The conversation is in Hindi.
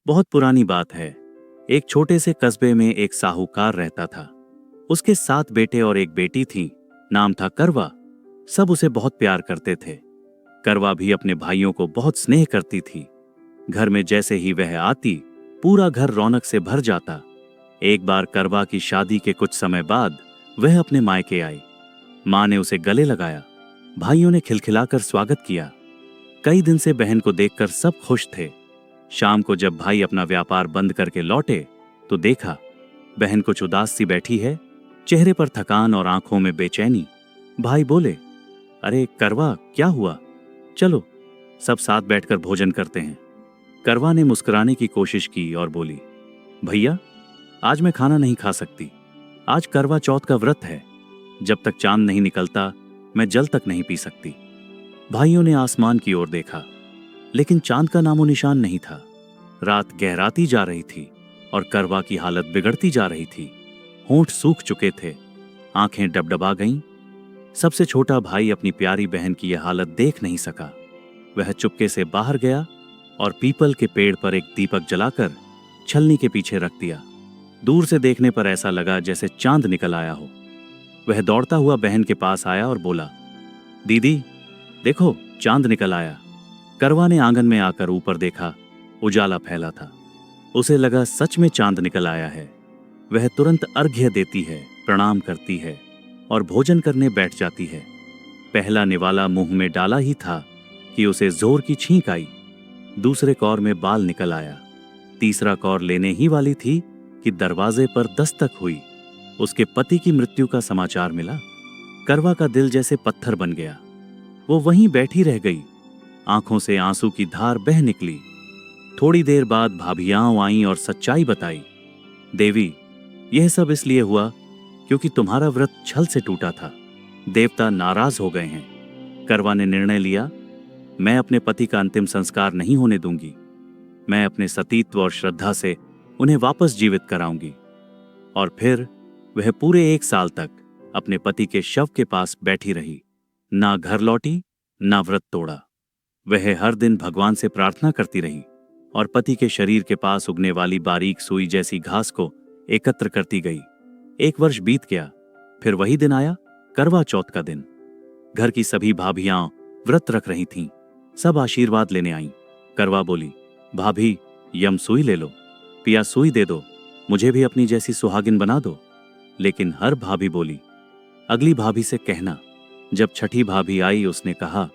बहुत पुरानी बात है। एक छोटे से कस्बे में एक साहूकार रहता था। उसके 7 बेटे और एक बेटी थी। नाम था करवा। सब उसे बहुत प्यार करते थे। करवा भी अपने भाइयों को बहुत स्नेह करती थी। घर में जैसे ही वह आती, पूरा घर रौनक से भर जाता। एक बार करवा की शादी के कुछ समय बाद वह अपने मायके आई। मां ने उसे गले लगाया। भाइयों ने खिलखिलाकर स्वागत किया। कई दिन से बहन को देखकर सब खुश थे। शाम को जब भाई अपना व्यापार बंद करके लौटे तो देखा बहन कुछ उदास सी बैठी है, चेहरे पर थकान और आंखों में बेचैनी। भाई बोले, अरे करवा, क्या हुआ? चलो सब साथ बैठकर भोजन करते हैं। करवा ने मुस्कुराने की कोशिश की और बोली, भैया आज मैं खाना नहीं खा सकती। आज करवा चौथ का व्रत है। जब तक चांद नहीं निकलता मैं जल तक नहीं पी सकती। भाइयों ने आसमान की ओर देखा, लेकिन चांद का नामो निशान नहीं था। रात गहराती जा रही थी और करवा की हालत बिगड़ती जा रही थी। होंठ सूख चुके थे, आंखें डबडबा गईं। सबसे छोटा भाई अपनी प्यारी बहन की यह हालत देख नहीं सका। वह चुपके से बाहर गया और पीपल के पेड़ पर एक दीपक जलाकर छलनी के पीछे रख दिया। दूर से देखने पर ऐसा लगा जैसे चांद निकल आया हो। वह दौड़ता हुआ बहन के पास आया और बोला, दीदी देखो, चांद निकल आया। करवा ने आंगन में आकर ऊपर देखा, उजाला फैला था। उसे लगा सच में चांद निकल आया है। वह तुरंत अर्घ्य देती है, प्रणाम करती है और भोजन करने बैठ जाती है। पहला निवाला मुंह में डाला ही था कि उसे जोर की छींक आई। दूसरे कौर में बाल निकल आया। तीसरा कौर लेने ही वाली थी कि दरवाजे पर दस्तक हुई। उसके पति की मृत्यु का समाचार मिला। करवा का दिल जैसे पत्थर बन गया। वो वहीं बैठी रह गई। आंखों से आंसू की धार बह निकली। थोड़ी देर बाद भाभियां आईं और सच्चाई बताई। देवी, यह सब इसलिए हुआ क्योंकि तुम्हारा व्रत छल से टूटा था। देवता नाराज हो गए हैं। करवा ने निर्णय लिया, मैं अपने पति का अंतिम संस्कार नहीं होने दूंगी। मैं अपने सतीत्व और श्रद्धा से उन्हें वापस जीवित कराऊंगी। और फिर वह पूरे 1 साल तक अपने पति के शव के पास बैठी रही। ना घर लौटी, ना व्रत तोड़ा। वह हर दिन भगवान से प्रार्थना करती रही और पति के शरीर के पास उगने वाली बारीक सुई जैसी घास को एकत्र करती गई। 1 वर्ष बीत गया। फिर वही दिन आया, करवा चौथ का दिन। घर की सभी भाभियां व्रत रख रही थीं। सब आशीर्वाद लेने आईं। करवा बोली, भाभी यम सुई ले लो, पिया सुई दे दो, मुझे भी अपनी जैसी सुहागिन बना दो। लेकिन हर भाभी बोली, अगली भाभी से कहना। जब छठी भाभी आई उसने कहा,